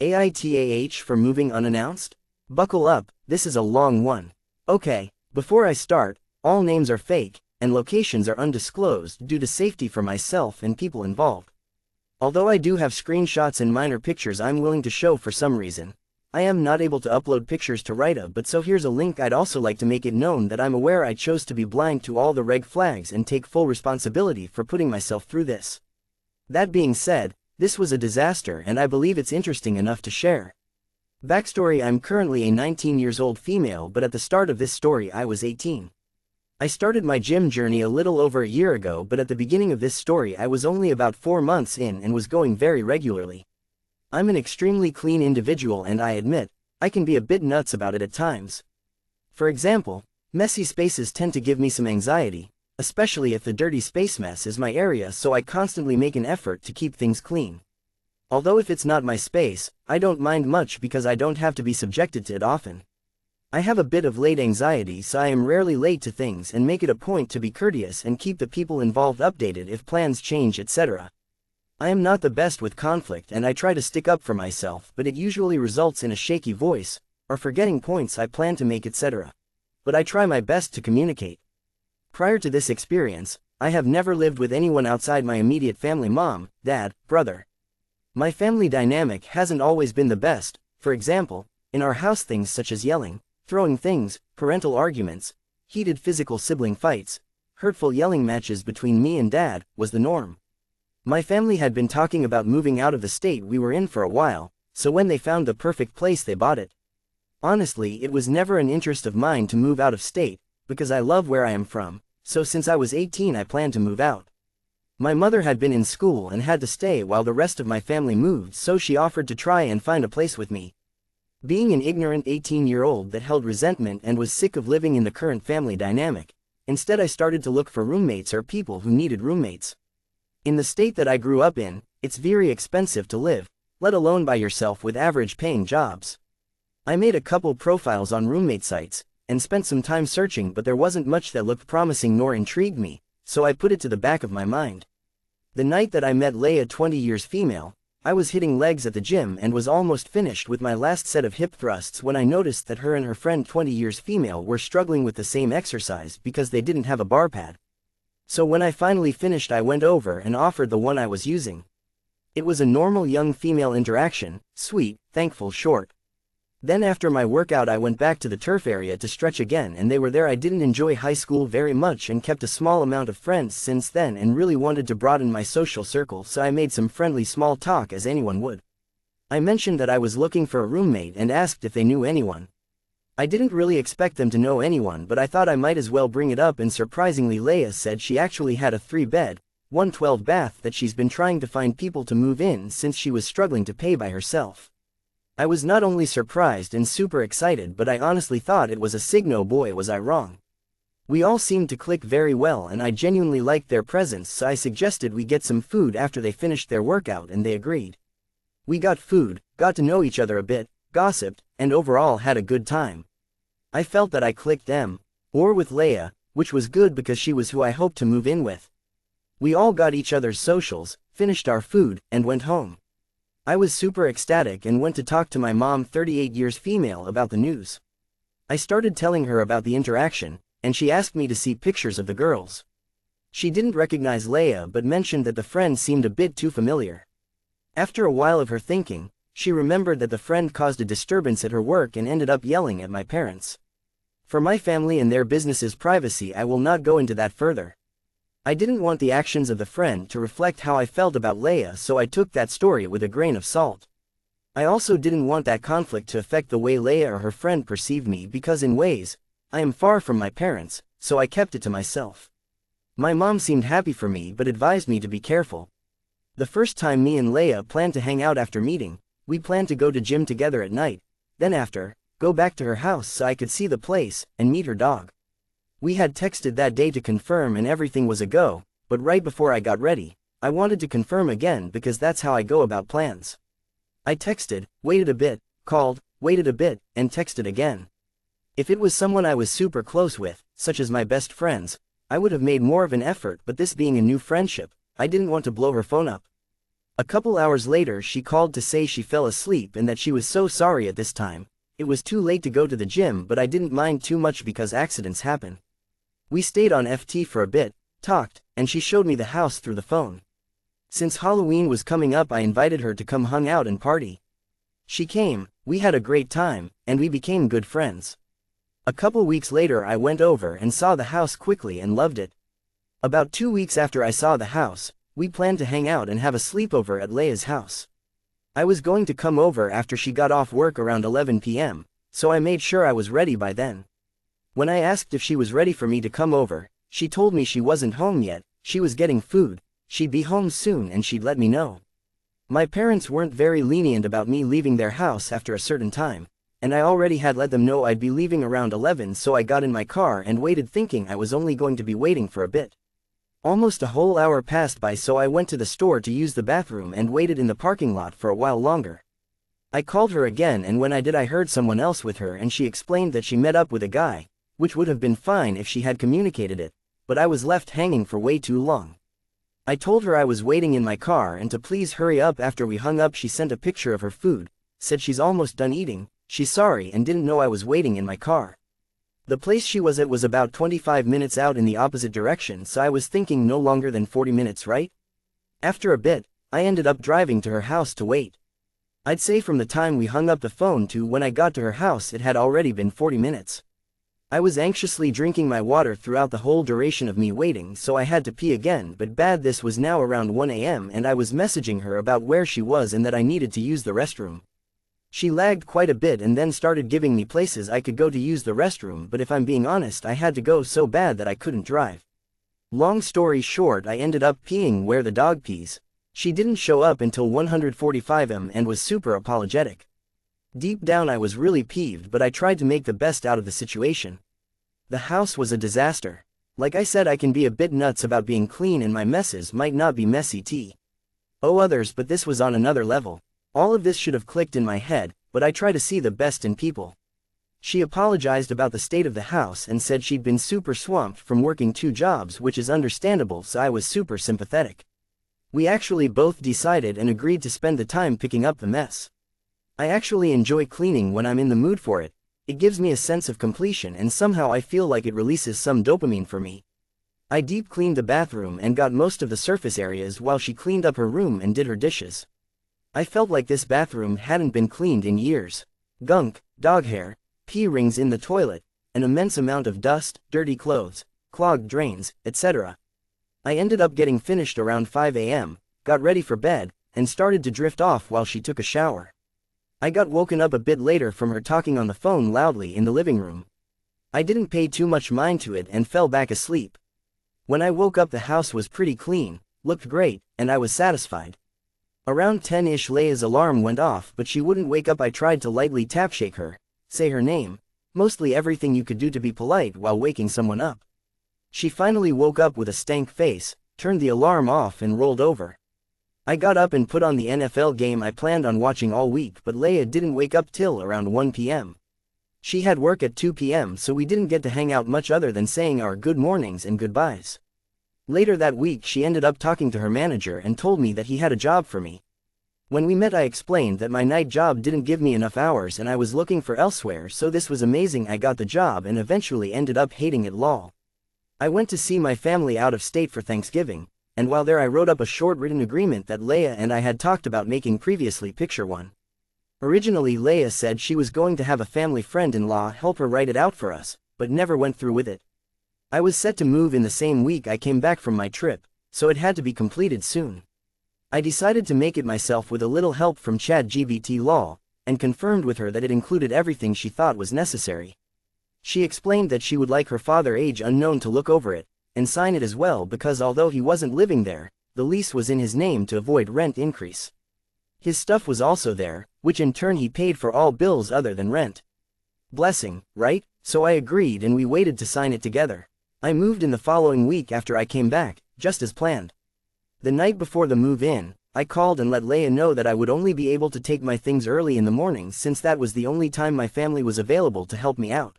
Aitah for moving unannounced? Buckle up, this is a long one. Okay, before I start, all names are fake, and locations are undisclosed due to safety for myself and people involved. Although I do have screenshots and minor pictures I'm willing to show for some reason, I am not able to upload pictures to Aitah, but so here's a link. I'd also like to make it known that I'm aware I chose to be blind to all the red flags and take full responsibility for putting myself through this. That being said, this was a disaster and I believe it's interesting enough to share. Backstory: I'm currently a 19 years old female, but at the start of this story I was 18. I started my gym journey a little over a year ago, but at the beginning of this story I was only about 4 months in and was going very regularly. I'm an extremely clean individual and I admit, I can be a bit nuts about it at times. For example, messy spaces tend to give me some anxiety, especially if the dirty space mess is my area, so I constantly make an effort to keep things clean. Although if it's not my space, I don't mind much because I don't have to be subjected to it often. I have a bit of late anxiety, so I am rarely late to things and make it a point to be courteous and keep the people involved updated if plans change, etc. I am not the best with conflict and I try to stick up for myself, but it usually results in a shaky voice, or forgetting points I plan to make, etc. But I try my best to communicate. Prior to this experience, I have never lived with anyone outside my immediate family: mom, dad, brother. My family dynamic hasn't always been the best. For example, in our house things such as yelling, throwing things, parental arguments, heated physical sibling fights, hurtful yelling matches between me and dad was the norm. My family had been talking about moving out of the state we were in for a while, so when they found the perfect place they bought it. Honestly, it was never an interest of mine to move out of state, because I love where I am from, so since I was 18 I planned to move out. My mother had been in school and had to stay while the rest of my family moved, so she offered to try and find a place with me. Being an ignorant 18-year-old that held resentment and was sick of living in the current family dynamic, instead I started to look for roommates or people who needed roommates. In the state that I grew up in, it's very expensive to live, let alone by yourself with average paying jobs. I made a couple profiles on roommate sites, and spent some time searching, but there wasn't much that looked promising nor intrigued me, so I put it to the back of my mind. The night that I met Leia, 20 years female, I was hitting legs at the gym and was almost finished with my last set of hip thrusts when I noticed that her and her friend 20 years female were struggling with the same exercise because they didn't have a bar pad. So when I finally finished I went over and offered the one I was using. It was a normal young female interaction, sweet, thankful, short. Then after my workout I went back to the turf area to stretch again and they were there. I didn't enjoy high school very much and kept a small amount of friends since then and really wanted to broaden my social circle, so I made some friendly small talk as anyone would. I mentioned that I was looking for a roommate and asked if they knew anyone. I didn't really expect them to know anyone, but I thought I might as well bring it up, and surprisingly Leia said she actually had a 3-bed, 112 bath that she's been trying to find people to move in since she was struggling to pay by herself. I was not only surprised and super excited, but I honestly thought it was a signal. Boy, was I wrong. We all seemed to click very well and I genuinely liked their presence, so I suggested we get some food after they finished their workout and they agreed. We got food, got to know each other a bit, gossiped, and overall had a good time. I felt that I clicked with Leia, which was good because she was who I hoped to move in with. We all got each other's socials, finished our food, and went home. I was super ecstatic and went to talk to my mom, 38 years female, about the news. I started telling her about the interaction, and she asked me to see pictures of the girls. She didn't recognize Leia but mentioned that the friend seemed a bit too familiar. After a while of her thinking, she remembered that the friend caused a disturbance at her work and ended up yelling at my parents. For my family and their business's privacy I will not go into that further. I didn't want the actions of the friend to reflect how I felt about Leia, so I took that story with a grain of salt. I also didn't want that conflict to affect the way Leia or her friend perceived me, because in ways, I am far from my parents, so I kept it to myself. My mom seemed happy for me but advised me to be careful. The first time me and Leia planned to hang out after meeting, we planned to go to gym together at night, then after, go back to her house so I could see the place and meet her dog. We had texted that day to confirm and everything was a go, but right before I got ready, I wanted to confirm again because that's how I go about plans. I texted, waited a bit, called, waited a bit, and texted again. If it was someone I was super close with, such as my best friends, I would have made more of an effort, but this being a new friendship, I didn't want to blow her phone up. A couple hours later she called to say she fell asleep and that she was so sorry at this time. It was too late to go to the gym, but I didn't mind too much because accidents happen. We stayed on FT for a bit, talked, and she showed me the house through the phone. Since Halloween was coming up, I invited her to come hang out and party. She came, we had a great time, and we became good friends. A couple weeks later I went over and saw the house quickly and loved it. About 2 weeks after I saw the house, we planned to hang out and have a sleepover at Leia's house. I was going to come over after she got off work around 11 p.m., so I made sure I was ready by then. When I asked if she was ready for me to come over, she told me she wasn't home yet, she was getting food, she'd be home soon and she'd let me know. My parents weren't very lenient about me leaving their house after a certain time, and I already had let them know I'd be leaving around 11, so I got in my car and waited thinking I was only going to be waiting for a bit. Almost a whole hour passed by, so I went to the store to use the bathroom and waited in the parking lot for a while longer. I called her again, and when I did I heard someone else with her and she explained that she met up with a guy, which would have been fine if she had communicated it, but I was left hanging for way too long. I told her I was waiting in my car and to please hurry up. After we hung up she sent a picture of her food, said she's almost done eating, she's sorry and didn't know I was waiting in my car. The place she was at was about 25 minutes out in the opposite direction, so I was thinking no longer than 40 minutes, right? After a bit, I ended up driving to her house to wait. I'd say from the time we hung up the phone to when I got to her house it had already been 40 minutes. I was anxiously drinking my water throughout the whole duration of me waiting, so I had to pee again, but bad, this was now around 1 a.m. and I was messaging her about where she was and that I needed to use the restroom. She lagged quite a bit and then started giving me places I could go to use the restroom, but if I'm being honest I had to go so bad that I couldn't drive. Long story short, I ended up peeing where the dog pees. She didn't show up until 145 m and was super apologetic. Deep down I was really peeved, but I tried to make the best out of the situation. The house was a disaster. Like I said, I can be a bit nuts about being clean and my messes might not be messy others, but this was on another level. All of this should have clicked in my head, but I try to see the best in people. She apologized about the state of the house and said she'd been super swamped from working 2 jobs, which is understandable, so I was super sympathetic. We actually both decided and agreed to spend the time picking up the mess. I actually enjoy cleaning when I'm in the mood for it. It gives me a sense of completion and somehow I feel like it releases some dopamine for me. I deep cleaned the bathroom and got most of the surface areas while she cleaned up her room and did her dishes. I felt like this bathroom hadn't been cleaned in years. Gunk, dog hair, pee rings in the toilet, an immense amount of dust, dirty clothes, clogged drains, etc. I ended up getting finished around 5 a.m., got ready for bed, and started to drift off while she took a shower. I got woken up a bit later from her talking on the phone loudly in the living room. I didn't pay too much mind to it and fell back asleep. When I woke up the house was pretty clean, looked great, and I was satisfied. Around 10-ish Leia's alarm went off, but she wouldn't wake up. I tried to lightly tap shake her, say her name, mostly everything you could do to be polite while waking someone up. She finally woke up with a stank face, turned the alarm off and rolled over. I got up and put on the NFL game I planned on watching all week, but Leia didn't wake up till around 1 p.m. She had work at 2 p.m. so we didn't get to hang out much other than saying our good mornings and goodbyes. Later that week she ended up talking to her manager and told me that he had a job for me. When we met I explained that my night job didn't give me enough hours and I was looking for elsewhere, so this was amazing. I got the job and eventually ended up hating it. Lol. I went to see my family out of state for Thanksgiving, and while there I wrote up a short written agreement that Leia and I had talked about making previously. Picture 1. Originally Leia said she was going to have a family friend-in-law help her write it out for us, but never went through with it. I was set to move in the same week I came back from my trip, so it had to be completed soon. I decided to make it myself with a little help from ChatGPT lol, and confirmed with her that it included everything she thought was necessary. She explained that she would like her father, age unknown, to look over it, and sign it as well, because although he wasn't living there, the lease was in his name to avoid rent increase. His stuff was also there, which in turn he paid for all bills other than rent. Blessing, right? So I agreed and we waited to sign it together. I moved in the following week after I came back, just as planned. The night before the move-in, I called and let Leia know that I would only be able to take my things early in the morning since that was the only time my family was available to help me out.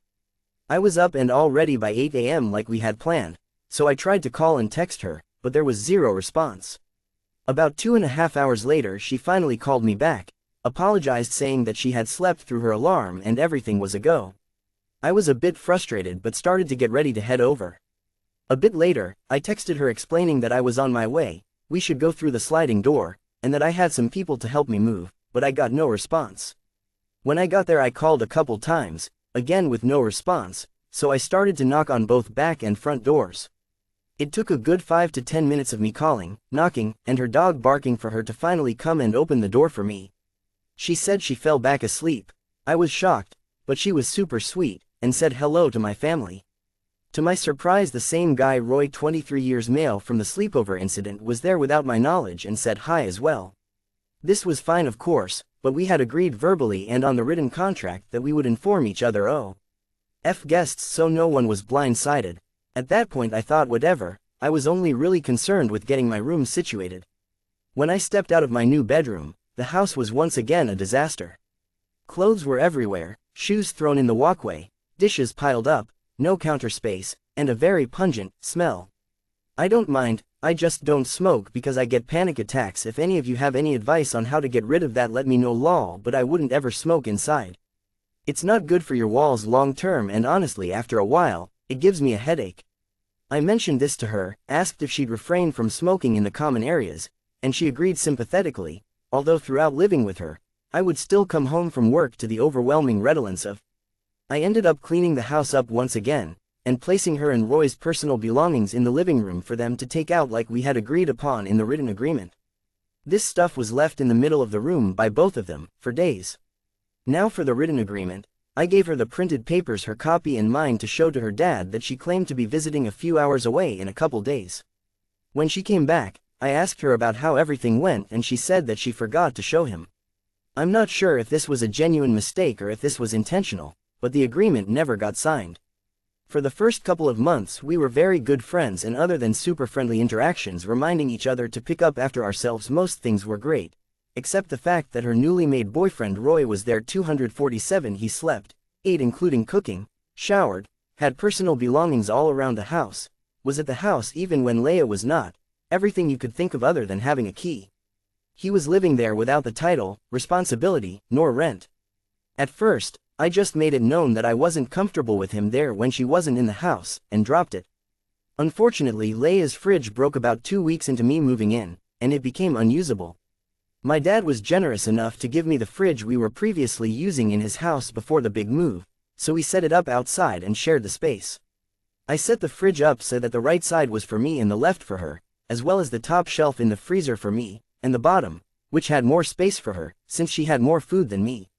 I was up and all ready by 8 a.m. like we had planned, so I tried to call and text her, but there was zero response. About 2.5 hours later she finally called me back, apologized saying that she had slept through her alarm and everything was a go. I was a bit frustrated but started to get ready to head over. A bit later, I texted her explaining that I was on my way, we should go through the sliding door, and that I had some people to help me move, but I got no response. When I got there I called a couple times, again with no response, so I started to knock on both back and front doors. It took a good 5 to 10 minutes of me calling, knocking, and her dog barking for her to finally come and open the door for me. She said she fell back asleep. I was shocked, but she was super sweet, and said hello to my family. To my surprise the same guy Roy, 23 years male from the sleepover incident, was there without my knowledge and said hi as well. This was fine of course, but we had agreed verbally and on the written contract that we would inform each other guests so no one was blindsided. At that point I thought whatever, I was only really concerned with getting my room situated. When I stepped out of my new bedroom, the house was once again a disaster. Clothes were everywhere, shoes thrown in the walkway, dishes piled up, no counter space, and a very pungent smell. I don't mind, I just don't smoke because I get panic attacks. If any of you have any advice on how to get rid of that, let me know lol, but I wouldn't ever smoke inside. It's not good for your walls long term, and honestly after a while, it gives me a headache. I mentioned this to her, asked if she'd refrain from smoking in the common areas, and she agreed sympathetically, although throughout living with her, I would still come home from work to the overwhelming redolence of. I ended up cleaning the house up once again, and placing her and Roy's personal belongings in the living room for them to take out like we had agreed upon in the written agreement. This stuff was left in the middle of the room by both of them, for days. Now for the written agreement, I gave her the printed papers, her copy and mine, to show to her dad that she claimed to be visiting a few hours away in a couple days. When she came back, I asked her about how everything went and she said that she forgot to show him. I'm not sure if this was a genuine mistake or if this was intentional, but the agreement never got signed. For the first couple of months we were very good friends, and other than super friendly interactions reminding each other to pick up after ourselves, most things were great, except the fact that her newly made boyfriend Roy was there 247. He slept, ate including cooking, showered, had personal belongings all around the house, was at the house even when Leia was not, everything you could think of other than having a key. He was living there without the title, responsibility, nor rent. At first, I just made it known that I wasn't comfortable with him there when she wasn't in the house, and dropped it. Unfortunately Leia's fridge broke about 2 weeks into me moving in, and it became unusable. My dad was generous enough to give me the fridge we were previously using in his house before the big move, so we set it up outside and shared the space. I set the fridge up so that the right side was for me and the left for her, as well as the top shelf in the freezer for me, and the bottom, which had more space for her, since she had more food than me.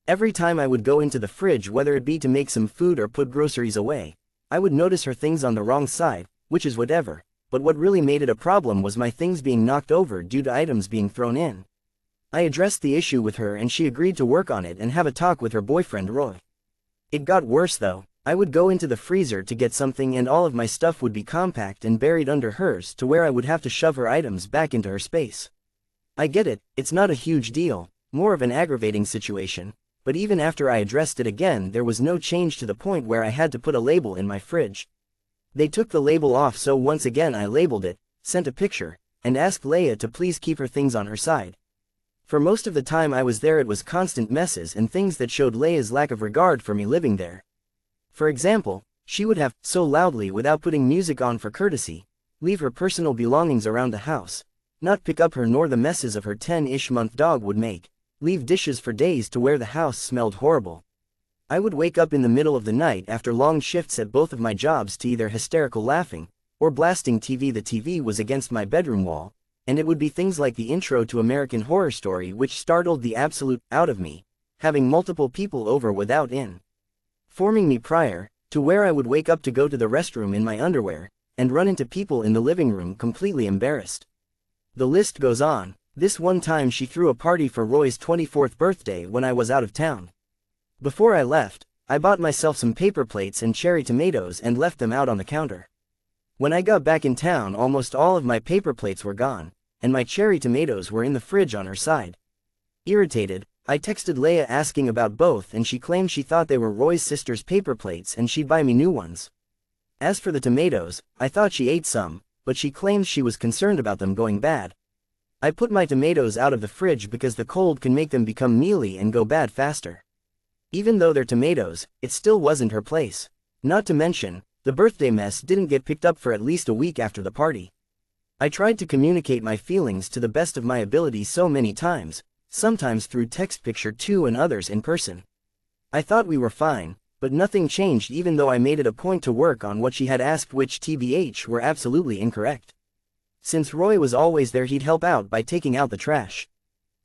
Every time I would go into the fridge, whether it be to make some food or put groceries away, I would notice her things on the wrong side, which is whatever, but what really made it a problem was my things being knocked over due to items being thrown in. I addressed the issue with her and she agreed to work on it and have a talk with her boyfriend Roy. It got worse though. I would go into the freezer to get something and all of my stuff would be compact and buried under hers to where I would have to shove her items back into her space. I get it, it's not a huge deal, more of an aggravating situation. But even after I addressed it again, there was no change to the point where I had to put a label in my fridge. They took the label off, so once again I labeled it, sent a picture, and asked Leia to please keep her things on her side. For most of the time I was there it was constant messes and things that showed Leia's lack of regard for me living there. For example, she would have, so loudly without putting music on for courtesy, leave her personal belongings around the house, not pick up her nor the messes of her 10-ish month dog would make, leave dishes for days to where the house smelled horrible. I would wake up in the middle of the night after long shifts at both of my jobs to either hysterical laughing, or blasting TV. The TV was against my bedroom wall, and it would be things like the intro to American Horror Story, which startled the absolute out of me, having multiple people over without informing me prior, to where I would wake up to go to the restroom in my underwear, and run into people in the living room completely embarrassed. The list goes on. This one time she threw a party for Roy's 24th birthday when I was out of town. Before I left, I bought myself some paper plates and cherry tomatoes and left them out on the counter. When I got back in town, almost all of my paper plates were gone, and my cherry tomatoes were in the fridge on her side. Irritated, I texted Leia asking about both, and she claimed she thought they were Roy's sister's paper plates and she'd buy me new ones. As for the tomatoes, I thought she ate some, but she claims she was concerned about them going bad. I put my tomatoes out of the fridge because the cold can make them become mealy and go bad faster. Even though they're tomatoes, it still wasn't her place. Not to mention, the birthday mess didn't get picked up for at least a week after the party. I tried to communicate my feelings to the best of my ability so many times, sometimes through text picture too and others in person. I thought we were fine, but nothing changed even though I made it a point to work on what she had asked, which TBH were absolutely incorrect. Since Roy was always there, he'd help out by taking out the trash.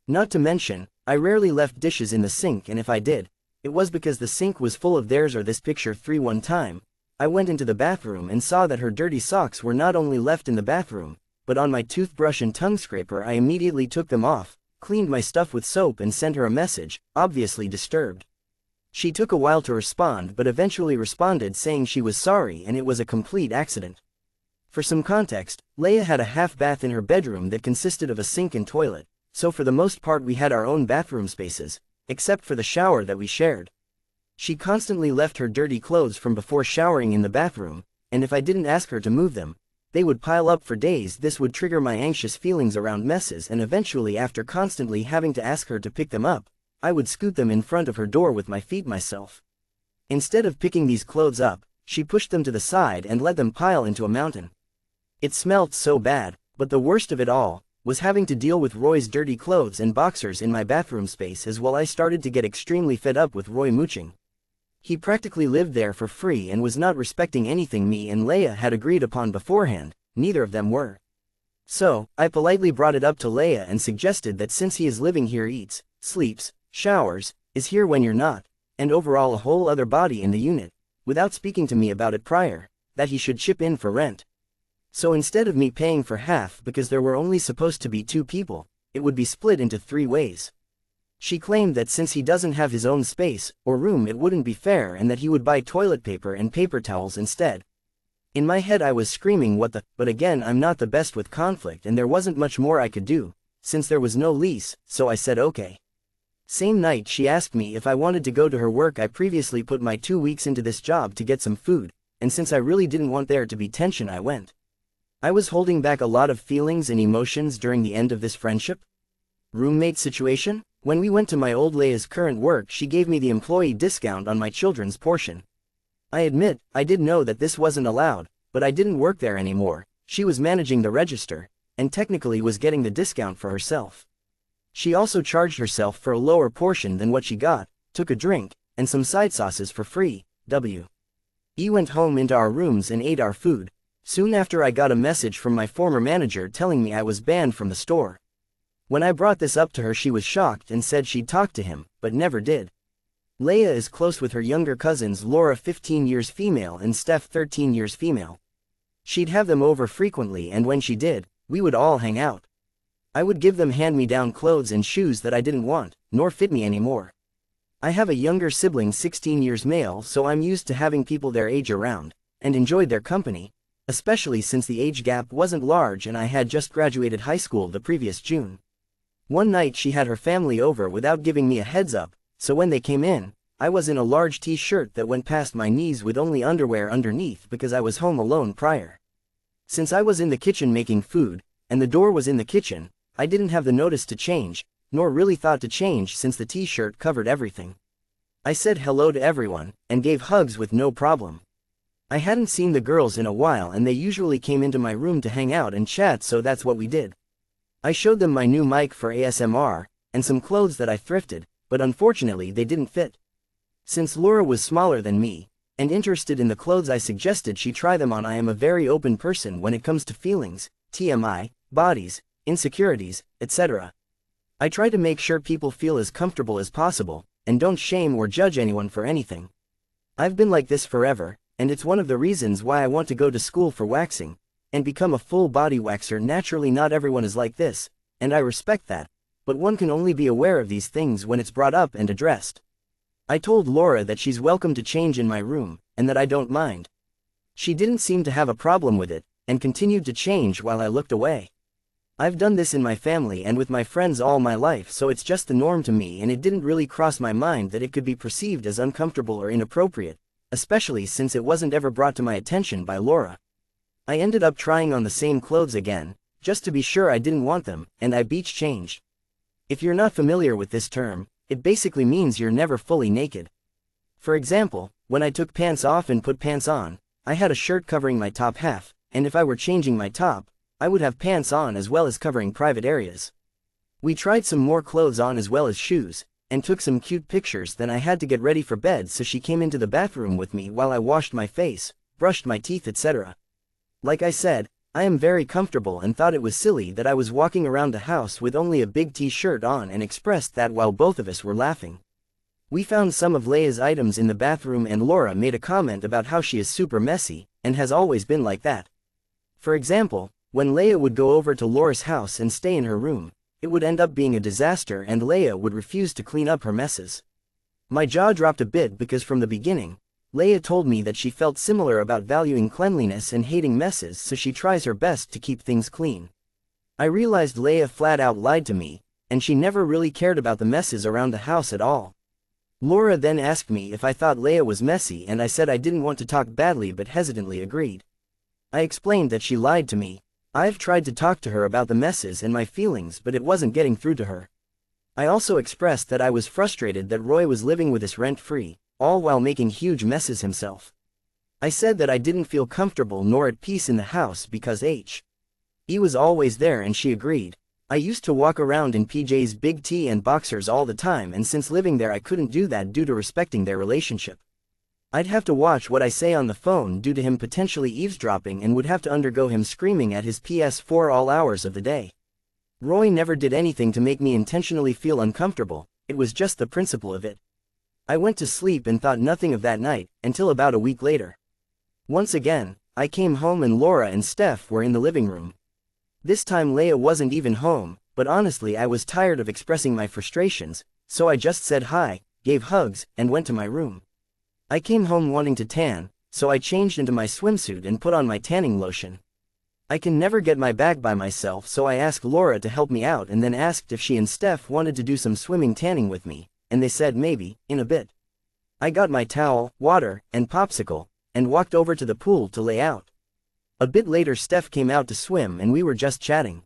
Not to mention, I rarely left dishes in the sink, and if I did, it was because the sink was full of theirs or this picture 3. One time, I went into the bathroom and saw that her dirty socks were not only left in the bathroom, but on my toothbrush and tongue scraper. I immediately took them off, cleaned my stuff with soap and sent her a message, obviously disturbed. She took a while to respond but eventually responded saying she was sorry and it was a complete accident. For some context, Leia had a half bath in her bedroom that consisted of a sink and toilet, so for the most part we had our own bathroom spaces, except for the shower that we shared. She constantly left her dirty clothes from before showering in the bathroom, and if I didn't ask her to move them, they would pile up for days. This would trigger my anxious feelings around messes, and eventually, after constantly having to ask her to pick them up, I would scoot them in front of her door with my feet myself. Instead of picking these clothes up, she pushed them to the side and let them pile into a mountain. It smelled so bad, but the worst of it all was having to deal with Roy's dirty clothes and boxers in my bathroom space as well. I started to get extremely fed up with Roy mooching. He practically lived there for free and was not respecting anything me and Leia had agreed upon beforehand. Neither of them were. So, I politely brought it up to Leia and suggested that since he is living here, eats, sleeps, showers, is here when you're not, and overall a whole other body in the unit, without speaking to me about it prior, that he should chip in for rent. So instead of me paying for half because there were only supposed to be 2 people, it would be split into 3 ways. She claimed that since he doesn't have his own space or room it wouldn't be fair and that he would buy toilet paper and paper towels instead. In my head I was screaming what the, but again I'm not the best with conflict and there wasn't much more I could do, since there was no lease, so I said okay. Same night she asked me if I wanted to go to her work. I previously put my 2 weeks into this job to get some food, and since I really didn't want there to be tension I went. I was holding back a lot of feelings and emotions during the end of this friendship. Roommate situation? When we went to my old Leia's current work she gave me the employee discount on my children's portion. I admit, I did know that this wasn't allowed, but I didn't work there anymore. She was managing the register, and technically was getting the discount for herself. She also charged herself for a lower portion than what she got, took a drink, and some side sauces for free. We went home into our rooms and ate our food. Soon after I got a message from my former manager telling me I was banned from the store. When I brought this up to her she was shocked and said she'd talk to him, but never did. Leia is close with her younger cousins Laura 15 years female and Steph 13 years female. She'd have them over frequently and when she did, we would all hang out. I would give them hand-me-down clothes and shoes that I didn't want, nor fit me anymore. I have a younger sibling 16 years male so I'm used to having people their age around, and enjoyed their company, especially since the age gap wasn't large and I had just graduated high school the previous June. One night she had her family over without giving me a heads up, so when they came in, I was in a large t-shirt that went past my knees with only underwear underneath because I was home alone prior. Since I was in the kitchen making food, and the door was in the kitchen, I didn't have the notice to change, nor really thought to change since the t-shirt covered everything. I said hello to everyone, and gave hugs with no problem. I hadn't seen the girls in a while and they usually came into my room to hang out and chat, so that's what we did. I showed them my new mic for ASMR, and some clothes that I thrifted, but unfortunately they didn't fit. Since Laura was smaller than me, and interested in the clothes I suggested she try them on. I am a very open person when it comes to feelings, TMI, bodies, insecurities, etc. I try to make sure people feel as comfortable as possible, and don't shame or judge anyone for anything. I've been like this forever, and it's one of the reasons why I want to go to school for waxing, and become a full body waxer. Naturally not everyone is like this, and I respect that, but one can only be aware of these things when it's brought up and addressed. I told Laura that she's welcome to change in my room, and that I don't mind. She didn't seem to have a problem with it, and continued to change while I looked away. I've done this in my family and with my friends all my life, so it's just the norm to me, and it didn't really cross my mind that it could be perceived as uncomfortable or inappropriate, especially since it wasn't ever brought to my attention by Laura. I ended up trying on the same clothes again, just to be sure I didn't want them, and I beach changed. If you're not familiar with this term, it basically means you're never fully naked. For example, when I took pants off and put pants on, I had a shirt covering my top half, and if I were changing my top, I would have pants on as well as covering private areas. We tried some more clothes on as well as shoes, and took some cute pictures. Then I had to get ready for bed, so she came into the bathroom with me while I washed my face, brushed my teeth, etc. Like I said, I am very comfortable and thought it was silly that I was walking around the house with only a big t-shirt on, and expressed that while both of us were laughing. We found some of Leia's items in the bathroom, and Laura made a comment about how she is super messy, and has always been like that. For example, when Leia would go over to Laura's house and stay in her room, it would end up being a disaster and Leia would refuse to clean up her messes. My jaw dropped a bit because from the beginning, Leia told me that she felt similar about valuing cleanliness and hating messes, so she tries her best to keep things clean. I realized Leia flat out lied to me, and she never really cared about the messes around the house at all. Laura then asked me if I thought Leia was messy, and I said I didn't want to talk badly but hesitantly agreed. I explained that she lied to me. I've tried to talk to her about the messes and my feelings, but it wasn't getting through to her. I also expressed that I was frustrated that Roy was living with us rent-free, all while making huge messes himself. I said that I didn't feel comfortable nor at peace in the house because he was always there, and she agreed. I used to walk around in PJ's big T and boxers all the time, and since living there I couldn't do that due to respecting their relationship. I'd have to watch what I say on the phone due to him potentially eavesdropping, and would have to undergo him screaming at his PS4 all hours of the day. Roy never did anything to make me intentionally feel uncomfortable, it was just the principle of it. I went to sleep and thought nothing of that night, until about a week later. Once again, I came home and Laura and Steph were in the living room. This time Leia wasn't even home, but honestly I was tired of expressing my frustrations, so I just said hi, gave hugs, and went to my room. I came home wanting to tan, so I changed into my swimsuit and put on my tanning lotion. I can never get my bag by myself, so I asked Laura to help me out and then asked if she and Steph wanted to do some swimming tanning with me, and they said maybe, in a bit. I got my towel, water, and popsicle, and walked over to the pool to lay out. A bit later Steph came out to swim and we were just chatting.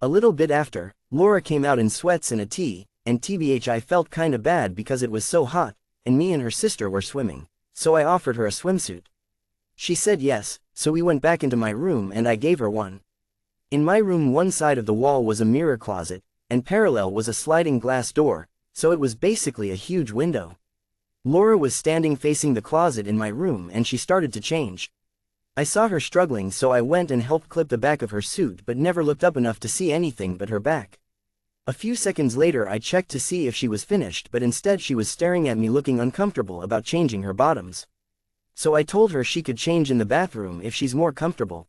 A little bit after, Laura came out in sweats and a tee, and TBH I felt kinda bad because it was so hot, and me and her sister were swimming, so I offered her a swimsuit. She said yes, so we went back into my room and I gave her one. In my room one side of the wall was a mirror closet, and parallel was a sliding glass door, so it was basically a huge window. Laura was standing facing the closet in my room and she started to change. I saw her struggling, so I went and helped clip the back of her suit but never looked up enough to see anything but her back. A few seconds later I checked to see if she was finished, but instead she was staring at me looking uncomfortable about changing her bottoms. So I told her she could change in the bathroom if she's more comfortable.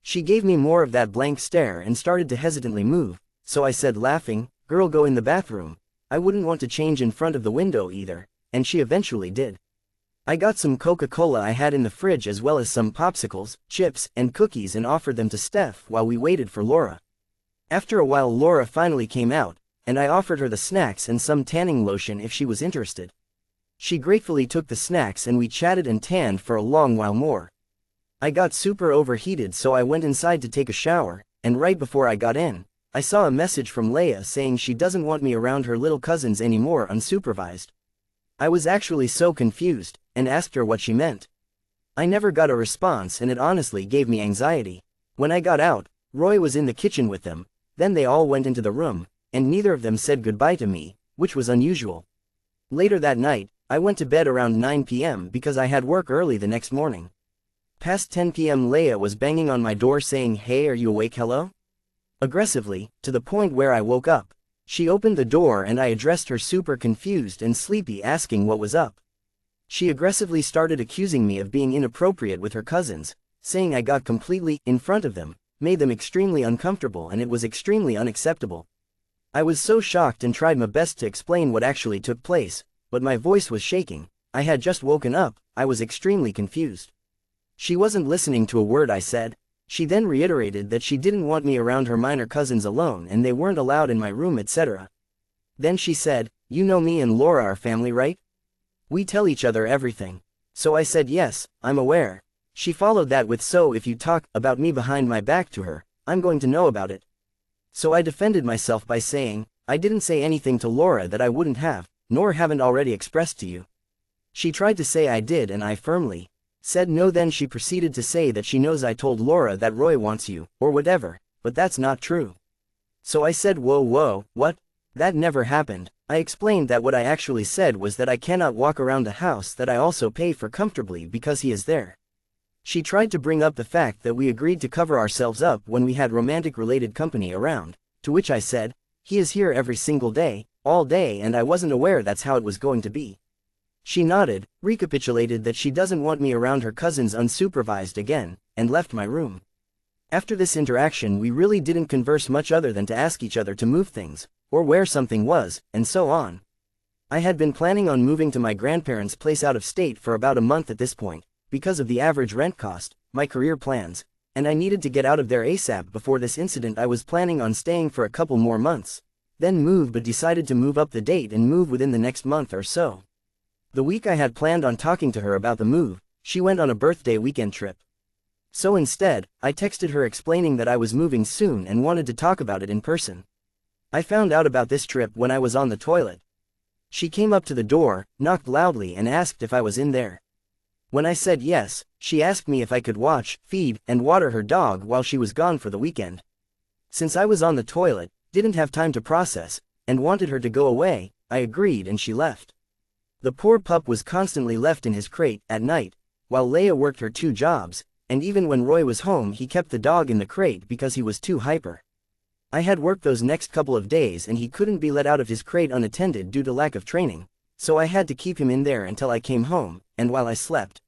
She gave me more of that blank stare and started to hesitantly move, so I said laughing, "Girl, go in the bathroom. I wouldn't want to change in front of the window either," and she eventually did. I got some Coca-Cola I had in the fridge as well as some popsicles, chips, and cookies and offered them to Steph while we waited for Laura. After a while Laura finally came out, and I offered her the snacks and some tanning lotion if she was interested. She gratefully took the snacks and we chatted and tanned for a long while more. I got super overheated, so I went inside to take a shower, and right before I got in, I saw a message from Leia saying she doesn't want me around her little cousins anymore unsupervised. I was actually so confused, and asked her what she meant. I never got a response and it honestly gave me anxiety. When I got out, Roy was in the kitchen with them, then they all went into the room, and neither of them said goodbye to me, which was unusual. Later that night, I went to bed around 9 p.m. because I had work early the next morning. Past 10 p.m. Leia was banging on my door saying, "Hey, are you awake, hello?" Aggressively, to the point where I woke up. She opened the door and I addressed her super confused and sleepy, asking what was up. She aggressively started accusing me of being inappropriate with her cousins, saying I got completely in front of them, made them extremely uncomfortable, and it was extremely unacceptable. I was so shocked and tried my best to explain what actually took place, but my voice was shaking. I had just woken up, I was extremely confused. She wasn't listening to a word I said. She then reiterated that she didn't want me around her minor cousins alone and they weren't allowed in my room, etc. Then she said, "You know me and Laura are family, right? We tell each other everything." So I said, "Yes, I'm aware." She followed that with, "So if you talk about me behind my back to her, I'm going to know about it. So I defended myself by saying, I didn't say anything to Laura that I wouldn't have, nor haven't already expressed to you. She tried to say I did and I firmly said no. Then she proceeded to say that she knows I told Laura that Roy wants you, or whatever, but that's not true. So I said whoa, what? That never happened. I explained that what I actually said was that I cannot walk around a house that I also pay for comfortably because he is there. She tried to bring up the fact that we agreed to cover ourselves up when we had romantic-related company around, to which I said, he is here every single day, all day, and I wasn't aware that's how it was going to be. She nodded, recapitulated that she doesn't want me around her cousins unsupervised again, and left my room. After this interaction we really didn't converse much other than to ask each other to move things, or where something was, and so on. I had been planning on moving to my grandparents' place out of state for about a month at this point, because of the average rent cost, my career plans, and I needed to get out of there ASAP. Before this incident I was planning on staying for a couple more months, then move, but decided to move up the date and move within the next month or so. The week I had planned on talking to her about the move, she went on a birthday weekend trip. So instead, I texted her explaining that I was moving soon and wanted to talk about it in person. I found out about this trip when I was on the toilet. She came up to the door, knocked loudly and asked if I was in there. When I said yes, she asked me if I could watch, feed, and water her dog while she was gone for the weekend. Since I was on the toilet, didn't have time to process, and wanted her to go away, I agreed and she left. The poor pup was constantly left in his crate at night, while Leia worked her 2 jobs, and even when Roy was home he kept the dog in the crate because he was too hyper. I had work those next couple of days and he couldn't be let out of his crate unattended due to lack of training, so I had to keep him in there until I came home, and while I slept.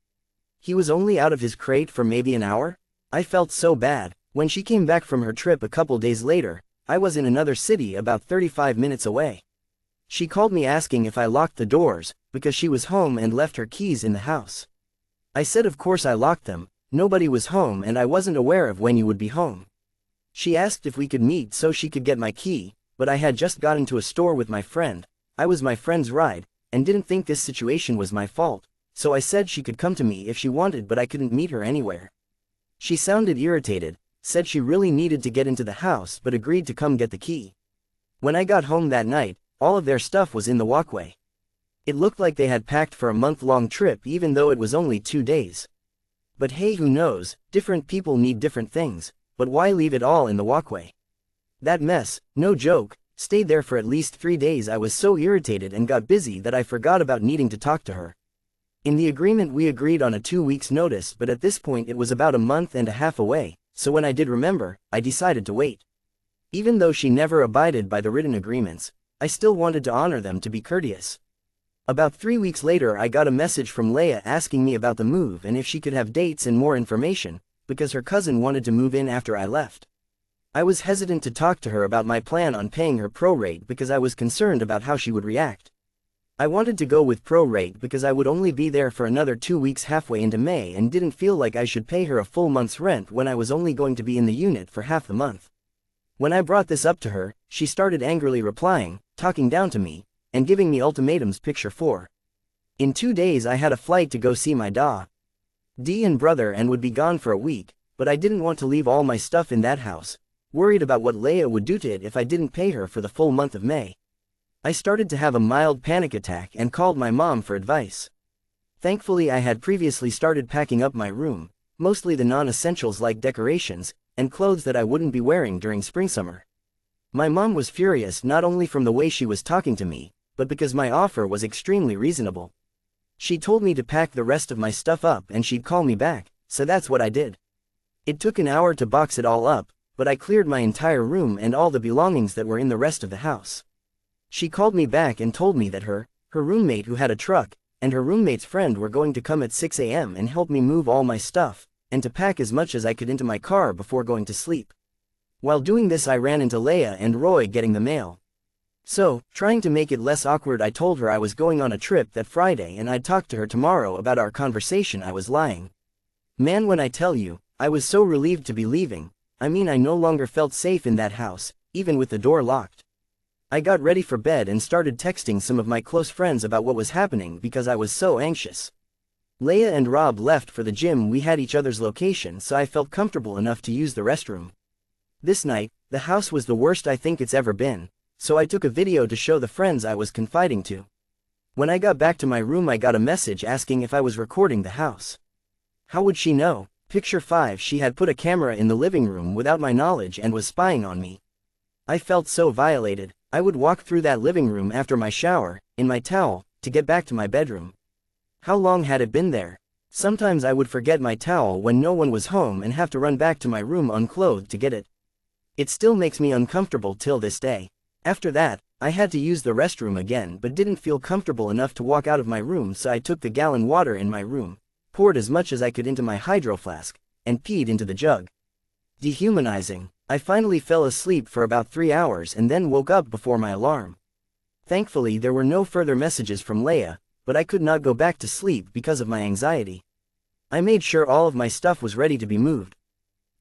He was only out of his crate for maybe an hour? I felt so bad. When she came back from her trip a couple days later, I was in another city about 35 minutes away. She called me asking if I locked the doors, because she was home and left her keys in the house. I said of course I locked them, nobody was home and I wasn't aware of when you would be home. She asked if we could meet so she could get my key, but I had just gotten to a store with my friend. I was my friend's ride, and didn't think this situation was my fault, so I said she could come to me if she wanted, but I couldn't meet her anywhere. She sounded irritated, said she really needed to get into the house but agreed to come get the key. When I got home that night, all of their stuff was in the walkway. It looked like they had packed for a month-long trip even though it was only 2 days. But hey, who knows, different people need different things, but why leave it all in the walkway? That mess, no joke, stayed there for at least 3 days. I was so irritated and got busy that I forgot about needing to talk to her. In the agreement we agreed on a 2 weeks notice, but at this point it was about a month and a half away, so when I did remember, I decided to wait. Even though she never abided by the written agreements, I still wanted to honor them to be courteous. About 3 weeks later I got a message from Leia asking me about the move and if she could have dates and more information, because her cousin wanted to move in after I left. I was hesitant to talk to her about my plan on paying her prorate because I was concerned about how she would react. I wanted to go with prorate because I would only be there for another 2 weeks halfway into May and didn't feel like I should pay her a full month's rent when I was only going to be in the unit for half the month. When I brought this up to her, she started angrily replying, talking down to me, and giving me ultimatums. Picture 4. In 2 days I had a flight to go see my D and brother and would be gone for a week, but I didn't want to leave all my stuff in that house, worried about what Leia would do to it if I didn't pay her for the full month of May. I started to have a mild panic attack and called my mom for advice. Thankfully I had previously started packing up my room, mostly the non-essentials like decorations, and clothes that I wouldn't be wearing during spring-summer. My mom was furious not only from the way she was talking to me, but because my offer was extremely reasonable. She told me to pack the rest of my stuff up and she'd call me back, so that's what I did. It took an hour to box it all up, but I cleared my entire room and all the belongings that were in the rest of the house. She called me back and told me that her roommate who had a truck, and her roommate's friend were going to come at 6 a.m. and help me move all my stuff, and to pack as much as I could into my car before going to sleep. While doing this I ran into Leia and Roy getting the mail. So, trying to make it less awkward, I told her I was going on a trip that Friday and I'd talk to her tomorrow about our conversation. I was lying. Man, when I tell you, I was so relieved to be leaving. I mean, I no longer felt safe in that house, even with the door locked. I got ready for bed and started texting some of my close friends about what was happening because I was so anxious. Leia and Rob left for the gym. We had each other's location, so I felt comfortable enough to use the restroom. This night, the house was the worst I think it's ever been, so I took a video to show the friends I was confiding to. When I got back to my room I got a message asking if I was recording the house. How would she know? Picture 5. She had put a camera in the living room without my knowledge and was spying on me. I felt so violated. I would walk through that living room after my shower, in my towel, to get back to my bedroom. How long had it been there? Sometimes I would forget my towel when no one was home and have to run back to my room unclothed to get it. It still makes me uncomfortable till this day. After that, I had to use the restroom again but didn't feel comfortable enough to walk out of my room, so I took the gallon water in my room, poured as much as I could into my hydro flask, and peed into the jug. Dehumanizing. I finally fell asleep for about 3 hours and then woke up before my alarm. Thankfully there were no further messages from Leia, but I could not go back to sleep because of my anxiety. I made sure all of my stuff was ready to be moved.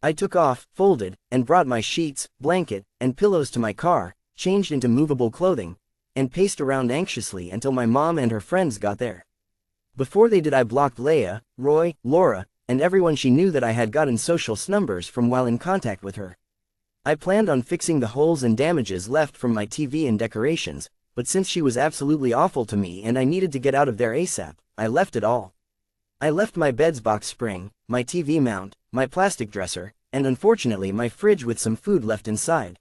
I took off, folded, and brought my sheets, blanket, and pillows to my car, changed into movable clothing, and paced around anxiously until my mom and her friends got there. Before they did I blocked Leia, Roy, Laura, and everyone she knew that I had gotten social numbers from while in contact with her. I planned on fixing the holes and damages left from my TV and decorations, but since she was absolutely awful to me and I needed to get out of there ASAP, I left it all. I left my bed's box spring, my TV mount, my plastic dresser, and unfortunately my fridge with some food left inside.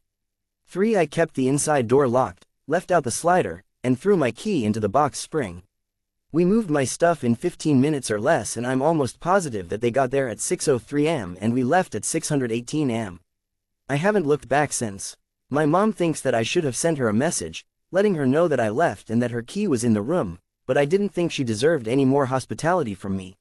3. I kept the inside door locked, left out the slider, and threw my key into the box spring. We moved my stuff in 15 minutes or less and I'm almost positive that they got there at 6:03 am and we left at 6:18 am. I haven't looked back since. My mom thinks that I should have sent her a message, letting her know that I left and that her key was in the room, but I didn't think she deserved any more hospitality from me.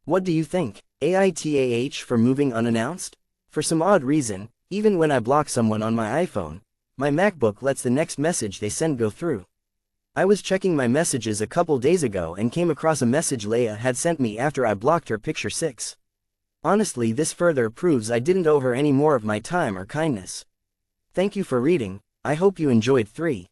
What do you think? Aitah for moving unannounced? For some odd reason, even when I block someone on my iPhone, my MacBook lets the next message they send go through. I was checking my messages a couple days ago and came across a message Leia had sent me after I blocked her picture 6. Honestly, this further proves I didn't owe her any more of my time or kindness. Thank you for reading. I hope you enjoyed 3.